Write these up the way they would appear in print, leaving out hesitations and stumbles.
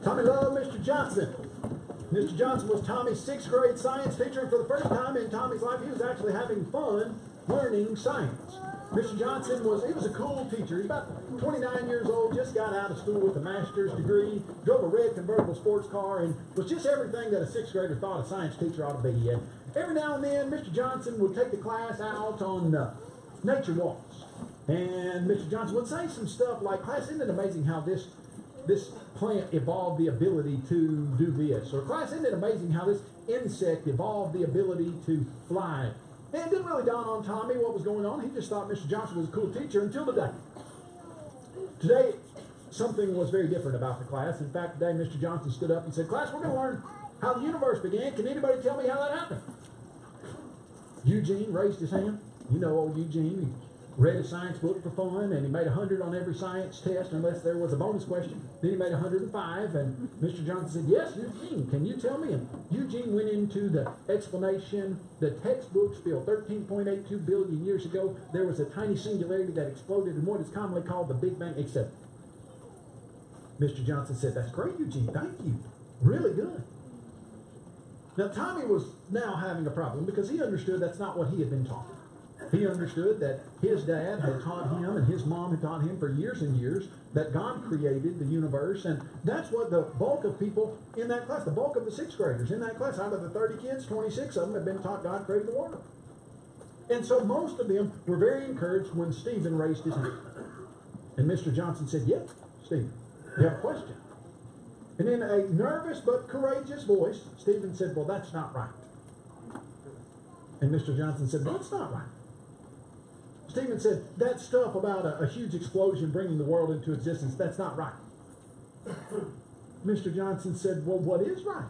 Tommy loved Mr. Johnson. Mr. Johnson was Tommy's 6th grade science teacher, and for the first time in Tommy's life, he was actually having fun learning science. Mr. Johnson was a cool teacher. He's about 29 years old, just got out of school with a master's degree, drove a red convertible sports car, and was just everything that a 6th grader thought a science teacher ought to be. And every now and then, Mr. Johnson would take the class out on nature walks. And Mr. Johnson would say some stuff like, class, isn't it amazing how this plant evolved the ability to do this? Or, class, isn't it amazing how this insect evolved the ability to fly? And it didn't really dawn on Tommy what was going on. He just thought Mr. Johnson was a cool teacher until today. Today, something was very different about the class. In fact, today Mr. Johnson stood up and said, class, we're going to learn how the universe began. Can anybody tell me how that happened? Eugene raised his hand. You know old Eugene. He read a science book for fun, and he made 100 on every science test unless there was a bonus question. Then he made 105, and Mr. Johnson said, yes, Eugene, can you tell me? And Eugene went into the explanation. The textbooks filled 13.82 billion years ago. There was a tiny singularity that exploded in what is commonly called the Big Bang, except Mr. Johnson said, that's great, Eugene, thank you. Really good. Now, Tommy was now having a problem because he understood that's not what he had been taught. He understood that his dad had taught him and his mom had taught him for years and years that God created the universe, and that's what the bulk of people in that class, the bulk of the 6th graders in that class, out of the 30 kids, 26 of them have been taught God created the world. And so most of them were very encouraged when Stephen raised his hand. And Mr. Johnson said, yep, Stephen, you have a question? And in a nervous but courageous voice, Stephen said, well, that's not right. And Mr. Johnson said, well, that's not right. Stephen said, that stuff about a huge explosion bringing the world into existence, that's not right. Mr. Johnson said, well, what is right?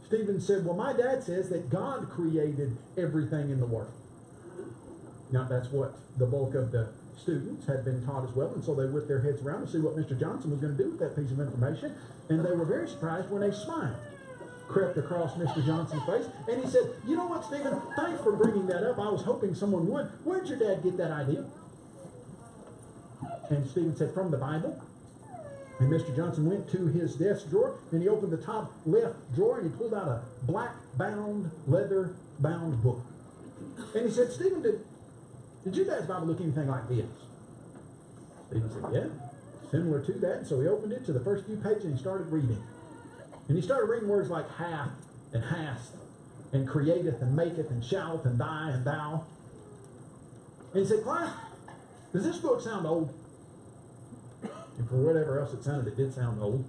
Stephen said, well, my dad says that God created everything in the world. Now, that's what the bulk of the students had been taught as well, and so they whipped their heads around to see what Mr. Johnson was going to do with that piece of information, and they were very surprised when a smile crept across Mr. Johnson's face, and he said, you know what, Stephen, thanks for bringing that up. I was hoping someone would. Where'd your dad get that idea? And Stephen said, from the Bible. And Mr. Johnson went to his desk drawer, and he opened the top left drawer, and he pulled out a black-bound, leather-bound book. And he said, Stephen, did your dad's Bible look anything like this? Stephen said, yeah, similar to that. So he opened it to the first few pages, and he started reading. And he started reading words like hath and hast and createth and maketh and shalt and thy and thou. And he said, class, does this book sound old? And for whatever else it sounded, it did sound old.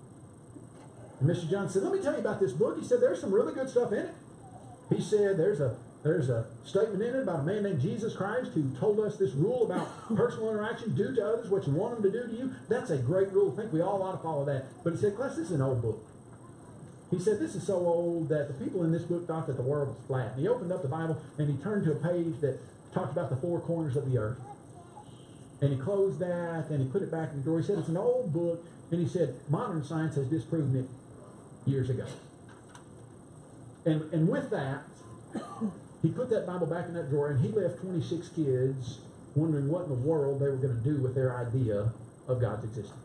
And Mr. Johnson said, let me tell you about this book. He said, there's some really good stuff in it. He said, there's a statement in it about a man named Jesus Christ who told us this rule about personal interaction, do to others what you want them to do to you. That's a great rule. I think we all ought to follow that. But he said, class, this is an old book. He said, this is so old that the people in this book thought that the world was flat. And he opened up the Bible, and he turned to a page that talked about the 4 corners of the earth. And he closed that, and he put it back in the drawer. He said, it's an old book. And he said, modern science has disproven it years ago. And with that, he put that Bible back in that drawer, and he left 26 kids wondering what in the world they were going to do with their idea of God's existence.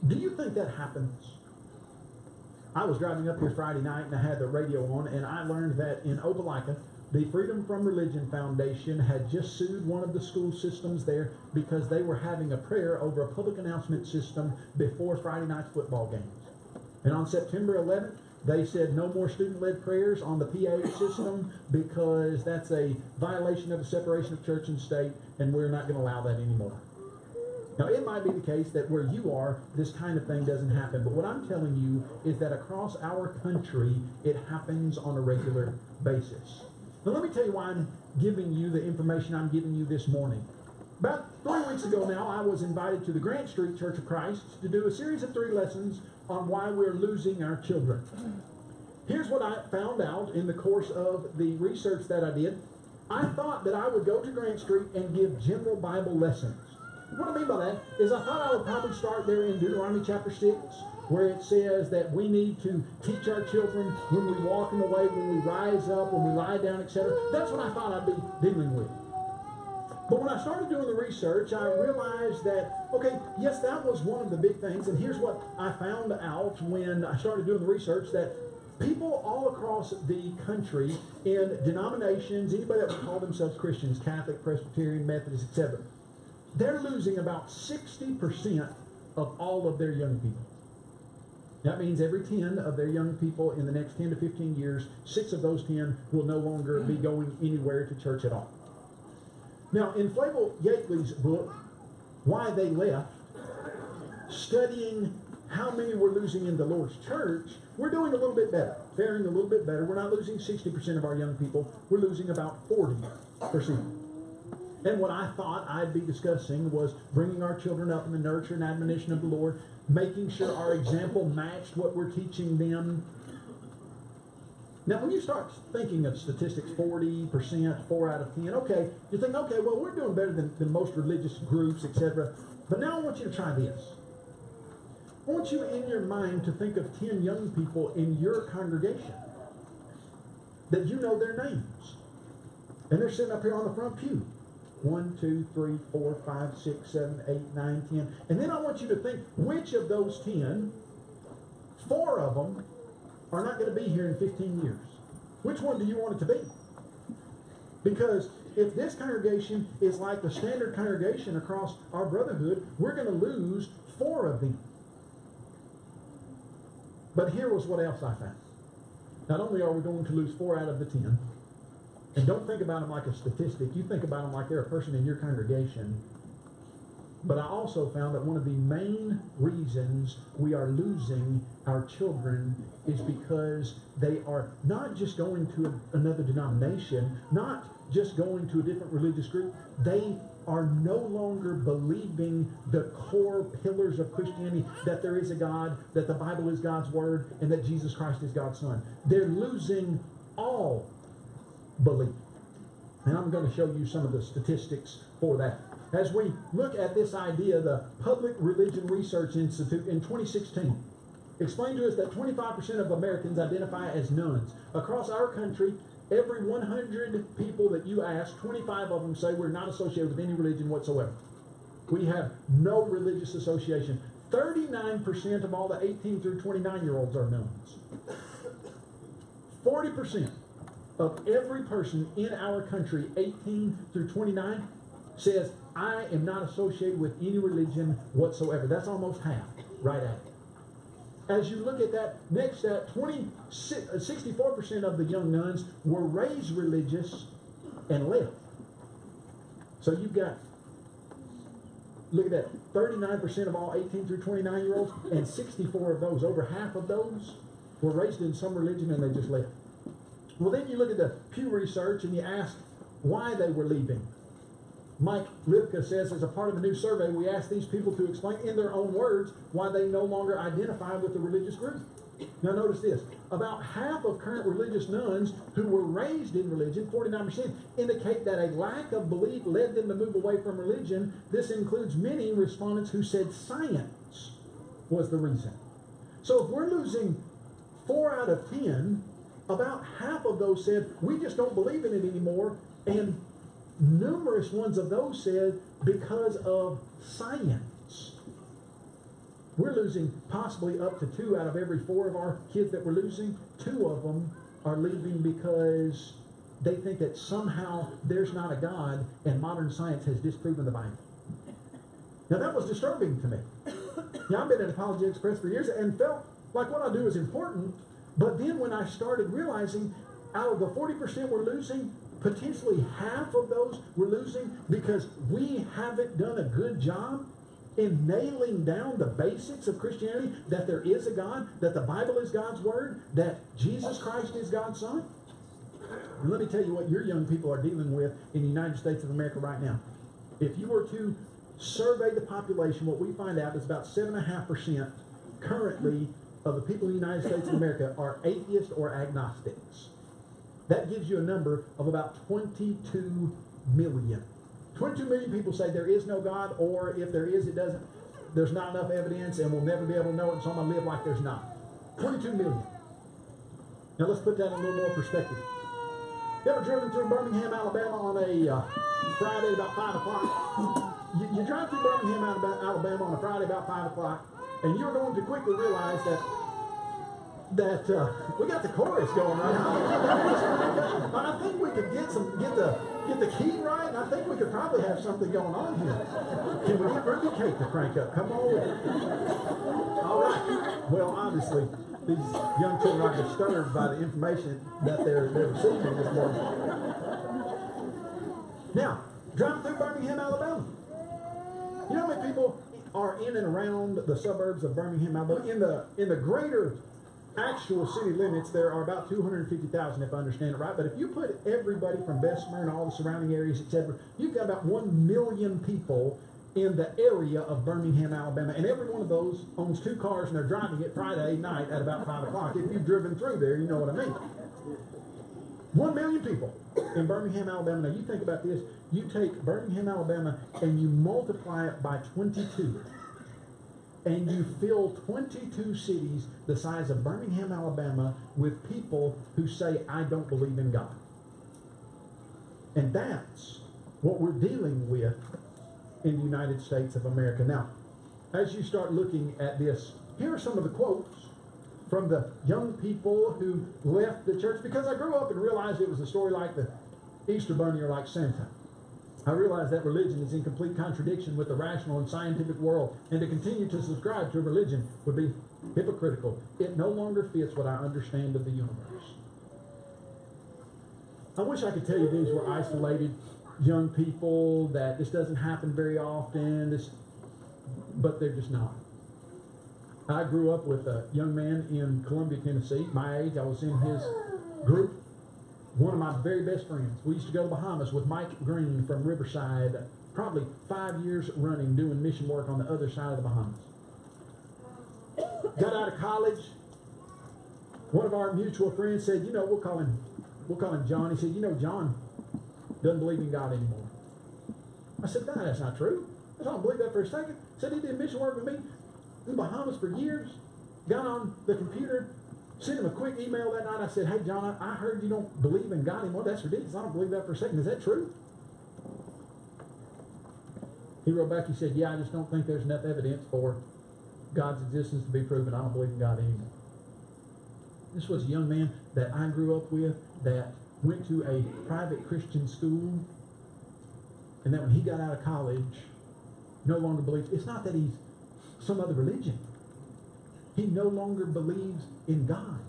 Do you think that happens? I was driving up here Friday night, and I had the radio on, and I learned that in Opelika, the Freedom from Religion Foundation had just sued one of the school systems there because they were having a prayer over a public announcement system before Friday night's football games. And on September 11th, they said no more student-led prayers on the PA system because that's a violation of the separation of church and state, and we're not going to allow that anymore. Now, it might be the case that where you are, this kind of thing doesn't happen. But what I'm telling you is that across our country, it happens on a regular basis. Now, let me tell you why I'm giving you the information I'm giving you this morning. About 3 weeks ago now, I was invited to the Grant Street Church of Christ to do a series of 3 lessons on why we're losing our children. Here's what I found out in the course of the research that I did. I thought that I would go to Grant Street and give general Bible lessons. What I mean by that is I thought I would probably start there in Deuteronomy chapter 6, where it says that we need to teach our children when we walk in the way, when we rise up, when we lie down, etc. That's what I thought I'd be dealing with. But when I started doing the research, I realized that, okay, yes, that was one of the big things. And here's what I found out when I started doing the research, that people all across the country in denominations, anybody that would call themselves Christians, Catholic, Presbyterian, Methodist, etc., they're losing about 60% of all of their young people. That means every 10 of their young people in the next 10 to 15 years, 6 of those 10 will no longer be going anywhere to church at all. Now, in Flavel Gately's book, Why They Left, studying how many we're losing in the Lord's church, we're doing a little bit better, faring a little bit better. We're not losing 60% of our young people. We're losing about 40%. And what I thought I'd be discussing was bringing our children up in the nurture and admonition of the Lord, making sure our example matched what we're teaching them. Now, when you start thinking of statistics, 40%, 4 out of 10, okay, you think, okay, well, we're doing better than most religious groups, etc. But now I want you to try this. I want you in your mind to think of 10 young people in your congregation that you know their names. And they're sitting up here on the front pew. 1, 2, 3, 4, 5, 6, 7, 8, 9, 10. And then I want you to think which of those 10, 4 of them, are not going to be here in 15 years. Which one do you want it to be? Because if this congregation is like the standard congregation across our brotherhood, we're going to lose 4 of them. But here was what else I found. Not only are we going to lose 4 out of the 10, and don't think about them like a statistic. You think about them like they're a person in your congregation. But I also found that one of the main reasons we are losing our children is because they are not just going to another denomination, not just going to a different religious group. They are no longer believing the core pillars of Christianity, that there is a God, that the Bible is God's Word, and that Jesus Christ is God's Son. They're losing all belief. And I'm going to show you some of the statistics for that. As we look at this idea, the Public Religion Research Institute in 2016 explained to us that 25% of Americans identify as nuns. Across our country, every 100 people that you ask, 25 of them say we're not associated with any religion whatsoever. We have no religious association. 39% of all the 18 through 29-year-olds are nuns. 40% of every person in our country, 18 through 29, says, I am not associated with any religion whatsoever. That's almost half, right at it. As you look at that, next at 64% of the young nuns were raised religious and left. So you've got, look at that, 39% of all 18 through 29-year-olds, and 64 of those, over half of those, were raised in some religion and they just left. Well, then you look at the Pew Research and you ask why they were leaving. Mike Lipka says, as a part of a new survey, we asked these people to explain in their own words why they no longer identify with the religious group. Now notice this. About half of current religious nuns who were raised in religion, 49%, indicate that a lack of belief led them to move away from religion. This includes many respondents who said science was the reason. So if we're losing 4 out of 10, about half of those said, we just don't believe in it anymore, and numerous ones of those said, because of science. We're losing possibly up to 2 out of every 4 of our kids that we're losing. 2 of them are leaving because they think that somehow there's not a God and modern science has disproven the Bible. Now that was disturbing to me. Now I've been in Apologetics Press for years and felt like what I do is important. But then when I started realizing out of the 40% we're losing, potentially half of those we're losing because we haven't done a good job in nailing down the basics of Christianity, that there is a God, that the Bible is God's Word, that Jesus Christ is God's Son. And let me tell you what your young people are dealing with in the United States of America right now. If you were to survey the population, what we find out is about 7.5% currently of the people in the United States of America are atheists or agnostics. That gives you a number of about 22 million. 22 million people say there is no God, or if there is, there's not enough evidence and we'll never be able to know it, so I'm going to live like there's not. 22 million. Now let's put that in a little more perspective. You ever driven through Birmingham, Alabama on a Friday about 5 o'clock? You drive through Birmingham, Alabama on a Friday about 5 o'clock, and you're going to quickly realize that we got the chorus going right now. I think we could get the key right, and I think we could probably have something going on here. Can we get Ruby Cake to crank up? Come on with it. All right. Well, obviously, these young children are disturbed by the information that they're receiving this morning. Now, driving through Birmingham, Alabama. You know how many people are in and around the suburbs of Birmingham, Alabama? In the greater actual city limits, there are about 250,000, if I understand it right. But if you put everybody from Bessemer and all the surrounding areas, etc., you've got about 1 million people in the area of Birmingham, Alabama. And every one of those owns 2 cars, and they're driving it Friday night at about 5 o'clock. If you've driven through there, you know what I mean. 1 million people in Birmingham, Alabama. Now, you think about this. You take Birmingham, Alabama, and you multiply it by 22. And you fill 22 cities the size of Birmingham, Alabama with people who say, I don't believe in God. And that's what we're dealing with in the United States of America. Now, as you start looking at this, here are some of the quotes from the young people who left the church, because I grew up and realized it was a story like the Easter Bunny or like Santa. I realize that religion is in complete contradiction with the rational and scientific world, and to continue to subscribe to a religion would be hypocritical. It no longer fits what I understand of the universe. I wish I could tell you these were isolated young people, that this doesn't happen very often, but they're just not. I grew up with a young man in Columbia, Tennessee, my age. I was in his group. One of my very best friends. We used to go to the Bahamas with Mike Green from Riverside, probably 5 years running, doing mission work on the other side of the Bahamas. Got out of college. One of our mutual friends said, we'll call him John. He said, John doesn't believe in God anymore. I said, no, that's not true. I don't believe that for a second. Said he did mission work with me in the Bahamas for years. Got on the computer, sent him a quick email that night. I said, hey, John, I heard you don't believe in God anymore. That's ridiculous. I don't believe that for a second. Is that true? He wrote back, he said, yeah, I just don't think there's enough evidence for God's existence to be proven. I don't believe in God anymore. This was a young man that I grew up with that went to a private Christian school, and that when he got out of college, no longer believes. It's not that he's some other religion. He no longer believes in God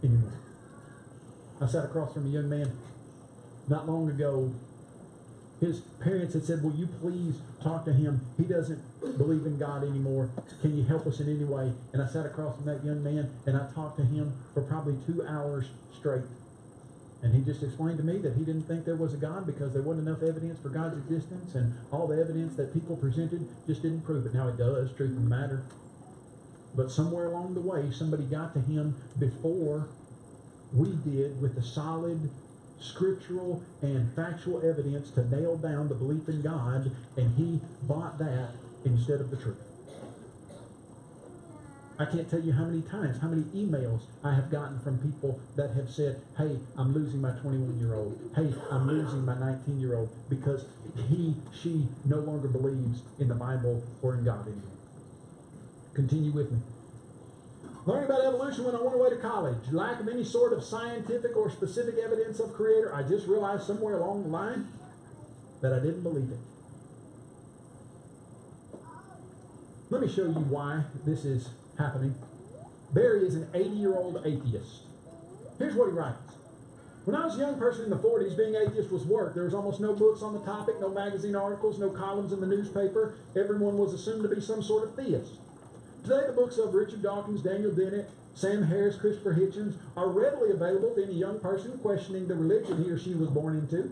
anymore. I sat across from a young man not long ago. His parents had said, will you please talk to him? He doesn't believe in God anymore. Can you help us in any way? And I sat across from that young man, and I talked to him for probably 2 hours straight. And he just explained to me that he didn't think there was a God because there wasn't enough evidence for God's existence, and all the evidence that people presented just didn't prove it. Now it does, truth of the matter. But somewhere along the way, somebody got to him before we did with the solid scriptural and factual evidence to nail down the belief in God, and he bought that instead of the truth. I can't tell you how many times, how many emails I have gotten from people that have said, hey, I'm losing my 21-year-old. Hey, I'm losing my 19-year-old because she no longer believes in the Bible or in God anymore. Continue with me. Learning about evolution when I went away to college. Lack of any sort of scientific or specific evidence of Creator. I just realized somewhere along the line that I didn't believe it. Let me show you why this is happening. Barry is an 80-year-old atheist. Here's what he writes. When I was a young person in the 40s, being atheist was work. There was almost no books on the topic, no magazine articles, no columns in the newspaper. Everyone was assumed to be some sort of theist. Today, the books of Richard Dawkins, Daniel Dennett, Sam Harris, Christopher Hitchens are readily available to any young person questioning the religion he or she was born into.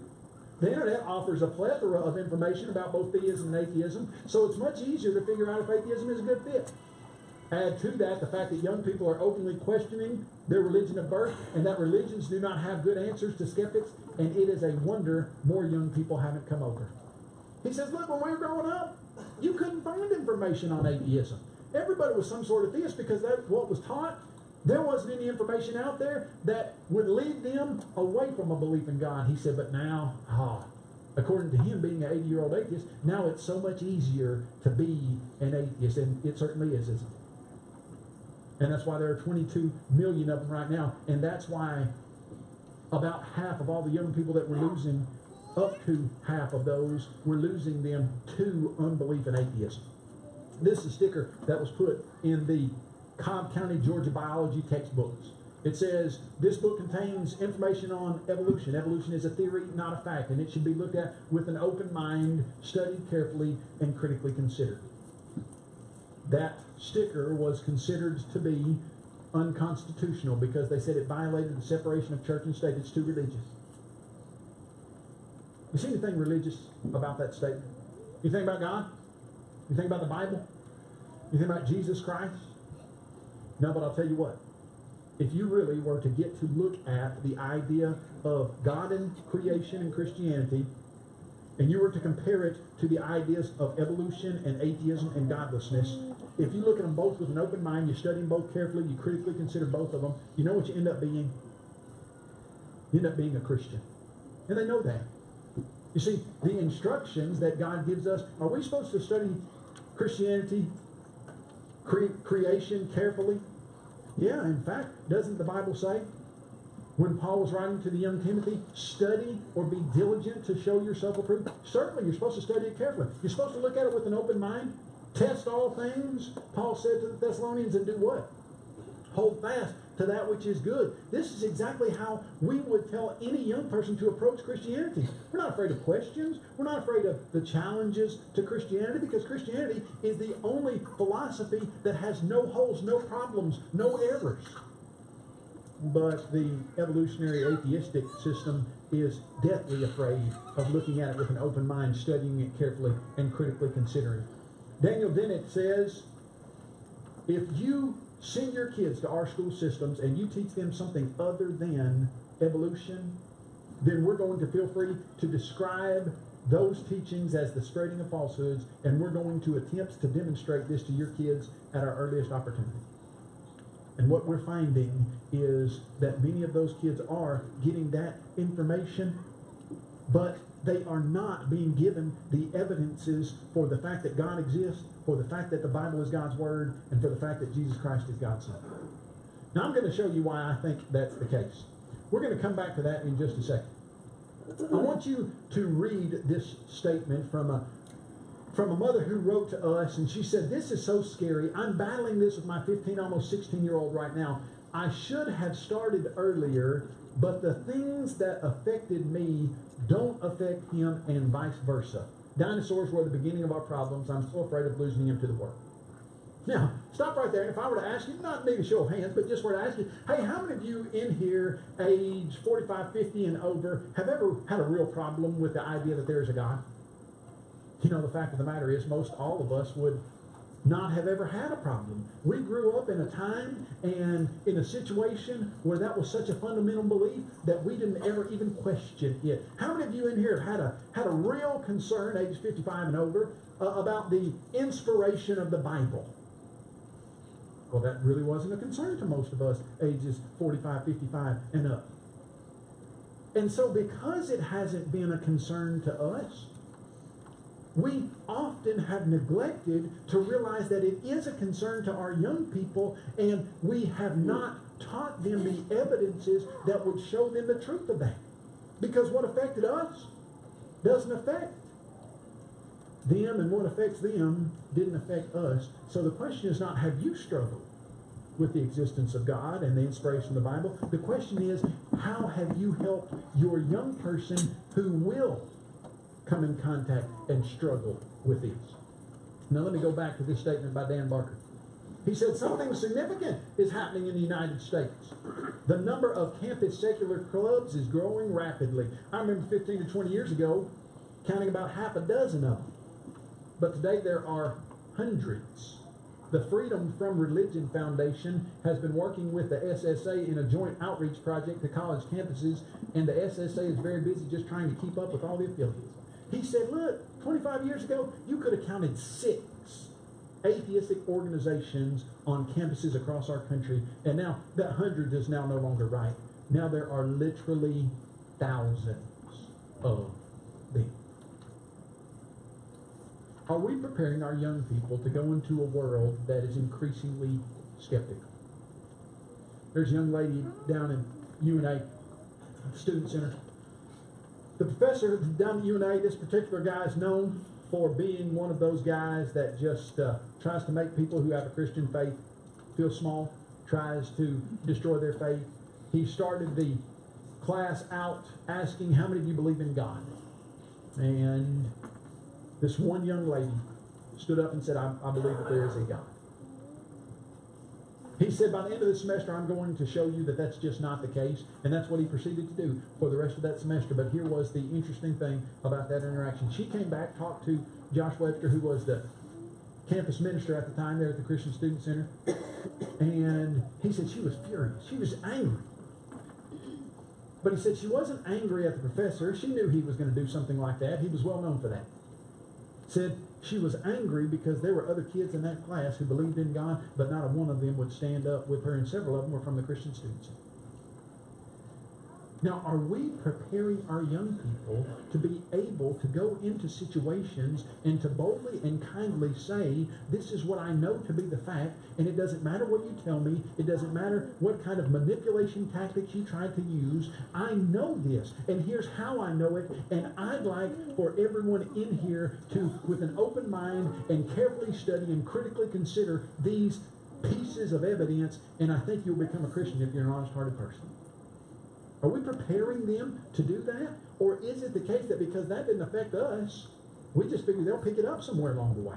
The internet offers a plethora of information about both theism and atheism, so it's much easier to figure out if atheism is a good fit. Add to that the fact that young people are openly questioning their religion of birth, and that religions do not have good answers to skeptics, and it is a wonder more young people haven't come over. He says, look, when we were growing up, you couldn't find information on atheism. Everybody was some sort of theist because that's what was taught. There wasn't any information out there that would lead them away from a belief in God. He said, but now, according to him being an 80-year-old atheist, now it's so much easier to be an atheist, and it certainly is, isn't it? And that's why there are 22 million of them right now, and that's why about half of all the young people that we're losing, up to half of those, we're losing them to unbelief and atheism. This is a sticker that was put in the Cobb County, Georgia biology textbooks. It says, this book contains information on evolution. Evolution is a theory, not a fact, and it should be looked at with an open mind, studied carefully, and critically considered. That sticker was considered to be unconstitutional because they said it violated the separation of church and state. It's too religious. You see anything religious about that statement? You think about God? You think about the Bible? You think about Jesus Christ? No, but I'll tell you what. If you really were to get to look at the idea of God and creation and Christianity, and you were to compare it to the ideas of evolution and atheism and godlessness, if you look at them both with an open mind, you study them both carefully, you critically consider both of them, you know what you end up being? You end up being a Christian. And they know that. You see, the instructions that God gives us, are we supposed to study Christianity, creation carefully? Yeah, in fact, doesn't the Bible say, when Paul was writing to the young Timothy, study or be diligent to show yourself approved? Certainly, you're supposed to study it carefully. You're supposed to look at it with an open mind. Test all things, Paul said to the Thessalonians, and do what? Hold fast to that which is good. This is exactly how we would tell any young person to approach Christianity. We're not afraid of questions. We're not afraid of the challenges to Christianity, because Christianity is the only philosophy that has no holes, no problems, no errors. But the evolutionary atheistic system is deathly afraid of looking at it with an open mind, studying it carefully, and critically considering it. Daniel Dennett says, if you send your kids to our school systems and you teach them something other than evolution, then we're going to feel free to describe those teachings as the spreading of falsehoods, and we're going to attempt to demonstrate this to your kids at our earliest opportunity. And what we're finding is that many of those kids are getting that information, but they are not being given the evidences for the fact that God exists, for the fact that the Bible is God's Word, and for the fact that Jesus Christ is God's Son. Now, I'm going to show you why I think that's the case. We're going to come back to that in just a second. I want you to read this statement from a mother who wrote to us, and she said, this is so scary. I'm battling this with my 15, almost 16-year-old right now. I should have started earlier, but the things that affected me don't affect him, and vice versa. Dinosaurs were the beginning of our problems. I'm so afraid of losing him to the world. Now, stop right there. And if I were to ask you, not maybe show of hands, but just were to ask you, hey, how many of you in here, age 45, 50 and over, have ever had a real problem with the idea that there is a God? You know, the fact of the matter is, most all of us would not have ever had a problem. We grew up in a time and in a situation where that was such a fundamental belief that we didn't ever even question it. How many of you in here have had a real concern, age 55 and over, about the inspiration of the Bible? Well, that really wasn't a concern to most of us, ages 45, 55 and up. And so because it hasn't been a concern to us, we often have neglected to realize that it is a concern to our young people, and we have not taught them the evidences that would show them the truth of that. Because what affected us doesn't affect them, and what affects them didn't affect us. So the question is not, have you struggled with the existence of God and the inspiration of the Bible? The question is, how have you helped your young person who will come in contact and struggle with these? Now let me go back to this statement by Dan Barker. He said something significant is happening in the United States. The number of campus secular clubs is growing rapidly. I remember 15 to 20 years ago counting about half a dozen of them. But today there are hundreds. The Freedom from Religion Foundation has been working with the SSA in a joint outreach project to college campuses, and the SSA is very busy just trying to keep up with all the affiliates. He said, look, 25 years ago, you could have counted 6 atheistic organizations on campuses across our country. And now that hundred is now no longer right. Now there are literally thousands of them. Are we preparing our young people to go into a world that is increasingly skeptical? There's a young lady down in UNA Student Center. The professor down at UNA, this particular guy is known for being one of those guys that just tries to make people who have a Christian faith feel small, tries to destroy their faith. He started the class out asking, how many of you believe in God? And this one young lady stood up and said, I believe that there is a God. He said, by the end of the semester, I'm going to show you that that's just not the case. And that's what he proceeded to do for the rest of that semester. But here was the interesting thing about that interaction. She came back, talked to Josh Webster, who was the campus minister at the time there at the Christian Student Center. And he said she was furious. She was angry. But he said she wasn't angry at the professor. She knew he was going to do something like that. He was well known for that. Said she was angry because there were other kids in that class who believed in God, but not a one of them would stand up with her, and several of them were from the Christian Student Center. Now, are we preparing our young people to be able to go into situations and to boldly and kindly say, this is what I know to be the fact, and it doesn't matter what you tell me, it doesn't matter what kind of manipulation tactics you try to use, I know this, and here's how I know it, and I'd like for everyone in here to, with an open mind, and carefully study and critically consider these pieces of evidence, and I think you'll become a Christian if you're an honest-hearted person. Are we preparing them to do that? Or is it the case that because that didn't affect us, we just figure they'll pick it up somewhere along the way?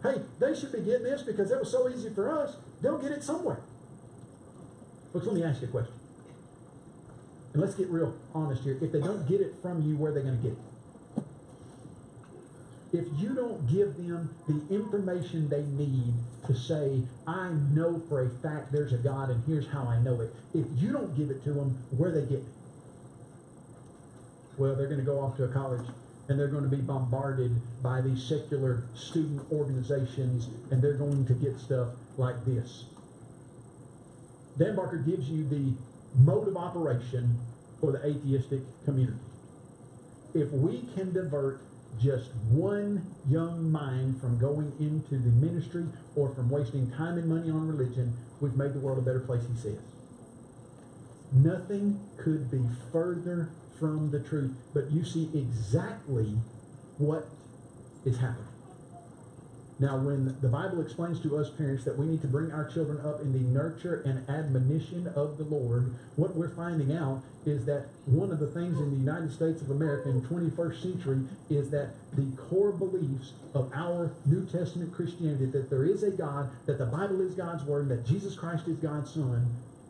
Hey, they should be getting this because it was so easy for us. They'll get it somewhere. Folks, let me ask you a question. And let's get real honest here. If they don't get it from you, where are they going to get it? If you don't give them the information they need to say, I know for a fact there's a God and here's how I know it. If you don't give it to them, where are they getting it? Well, they're going to go off to a college and they're going to be bombarded by these secular student organizations and they're going to get stuff like this. Dan Barker gives you the mode of operation for the atheistic community. If we can divert just one young mind from going into the ministry or from wasting time and money on religion, we've made the world a better place, he says. Nothing could be further from the truth, but you see exactly what is happening. Now, when the Bible explains to us parents that we need to bring our children up in the nurture and admonition of the Lord, what we're finding out is that one of the things in the United States of America in the 21st century is that the core beliefs of our New Testament Christianity, that there is a God, that the Bible is God's Word, that Jesus Christ is God's Son,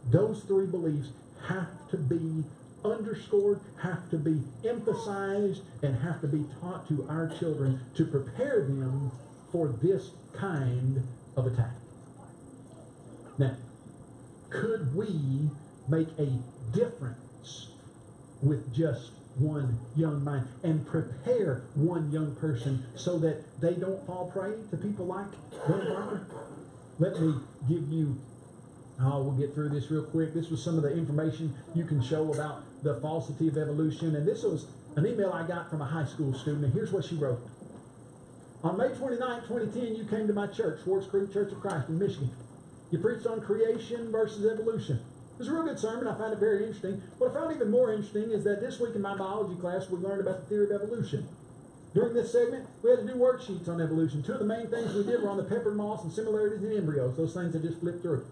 those three beliefs have to be underscored, have to be emphasized, and have to be taught to our children to prepare them for this kind of attack. Now, could we make a difference with just one young mind and prepare one young person so that they don't fall prey to people like Dan Barker? Let me give you, we'll get through this real quick. This was some of the information you can show about the falsity of evolution. And this was an email I got from a high school student, and here's what she wrote. On May 29, 2010, you came to my church, Swartz Creek Church of Christ in Michigan. You preached on creation versus evolution. It was a real good sermon. I found it very interesting. What I found even more interesting is that this week in my biology class, we learned about the theory of evolution. During this segment, we had to do worksheets on evolution. Two of the main things we did were on the peppered moss and similarities in embryos, those things I just flipped through.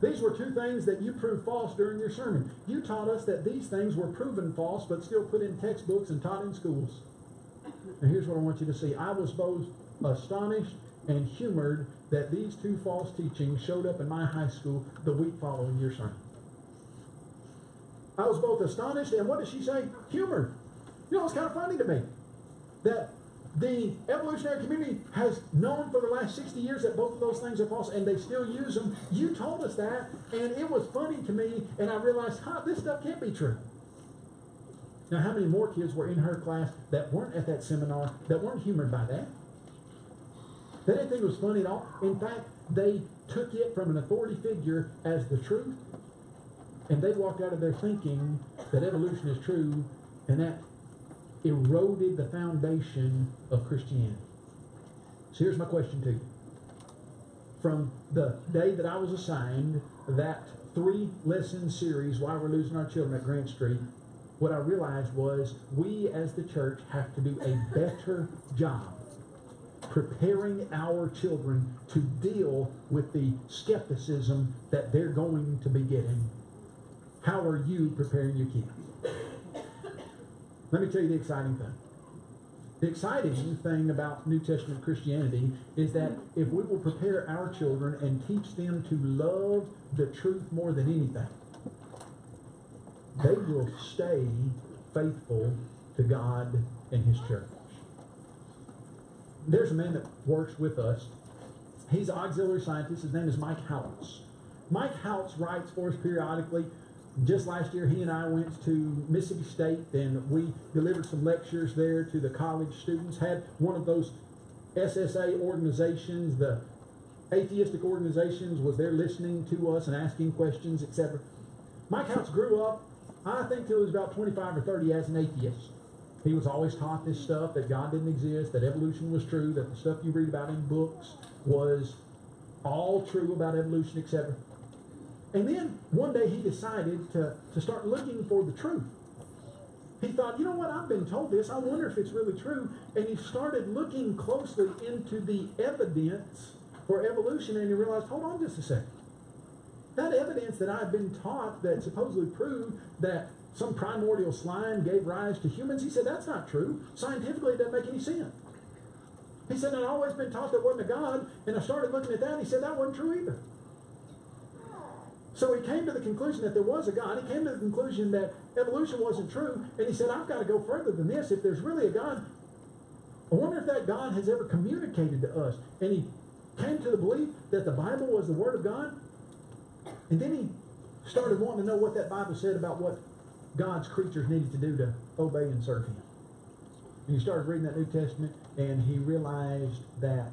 These were two things that you proved false during your sermon. You taught us that these things were proven false, but still put in textbooks and taught in schools. And here's what I want you to see. I was both astonished and humored that these two false teachings showed up in my high school the week following your sermon. I was both astonished and, what did she say? Humored. You know, it's kind of funny to me that the evolutionary community has known for the last 60 years that both of those things are false, and they still use them. You told us that, and it was funny to me, and I realized, this stuff can't be true. Now, how many more kids were in her class that weren't at that seminar, that weren't humored by that? They didn't think it was funny at all. In fact, they took it from an authority figure as the truth, and they walked out of there thinking that evolution is true, and that eroded the foundation of Christianity. So here's my question to you. From the day that I was assigned that 3-lesson series, Why We're Losing Our Children at Grant Street, what I realized was we as the church have to do a better job preparing our children to deal with the skepticism that they're going to be getting. How are you preparing your kids? Let me tell you the exciting thing. The exciting thing about New Testament Christianity is that if we will prepare our children and teach them to love the truth more than anything, they will stay faithful to God and His church. There's a man that works with us. He's an auxiliary scientist. His name is Mike Houts. Mike Houts writes for us periodically. Just last year, he and I went to Mississippi State, and we delivered some lectures there to the college students. Had one of those SSA organizations, the atheistic organizations, was there listening to us and asking questions, etc. Mike Houts grew up, I think, till he was about 25 or 30 as an atheist. He was always taught this stuff, that God didn't exist, that evolution was true, that the stuff you read about in books was all true about evolution, etc. And then one day he decided to start looking for the truth. He thought, you know what, I've been told this, I wonder if it's really true. And he started looking closely into the evidence for evolution, and he realized, hold on just a second. That evidence that I've been taught that supposedly proved that some primordial slime gave rise to humans, he said, that's not true. Scientifically, it doesn't make any sense. He said, I've always been taught there wasn't a God, and I started looking at that, and he said, that wasn't true either. So he came to the conclusion that there was a God. He came to the conclusion that evolution wasn't true, and he said, I've got to go further than this. If there's really a God, I wonder if that God has ever communicated to us. And he came to the belief that the Bible was the Word of God, and then he started wanting to know what that Bible said about what God's creatures needed to do to obey and serve Him. And he started reading that New Testament, and he realized that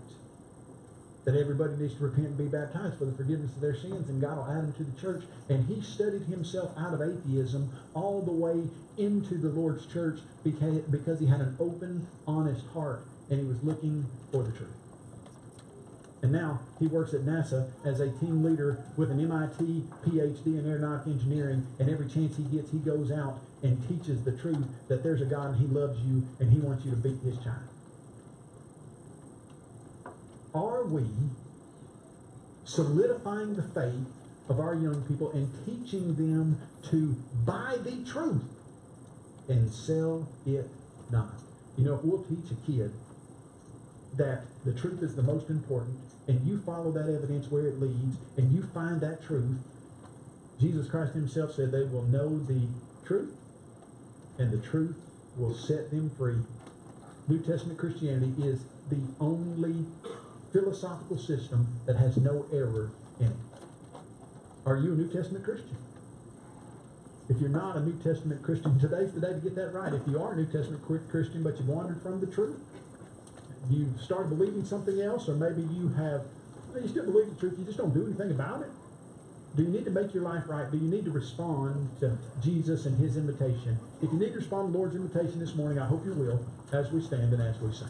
everybody needs to repent and be baptized for the forgiveness of their sins, and God will add them to the church. And he studied himself out of atheism all the way into the Lord's church because he had an open, honest heart, and he was looking for the truth. And now he works at NASA as a team leader with an MIT PhD in aeronautic engineering, and every chance he gets, he goes out and teaches the truth that there's a God and He loves you and He wants you to be His child. Are we solidifying the faith of our young people and teaching them to buy the truth and sell it not? You know, if we'll teach a kid that the truth is the most important, and you follow that evidence where it leads, and you find that truth, Jesus Christ Himself said they will know the truth, and the truth will set them free. New Testament Christianity is the only philosophical system that has no error in it. Are you a New Testament Christian? If you're not a New Testament Christian, today's the day to get that right. If you are a New Testament Christian but you've wandered from the truth, you started believing something else, or maybe you still believe the truth, you just don't do anything about it. Do you need to make your life right? Do you need to respond to Jesus and His invitation? If you need to respond to the Lord's invitation this morning, I hope you will, as we stand and as we sing.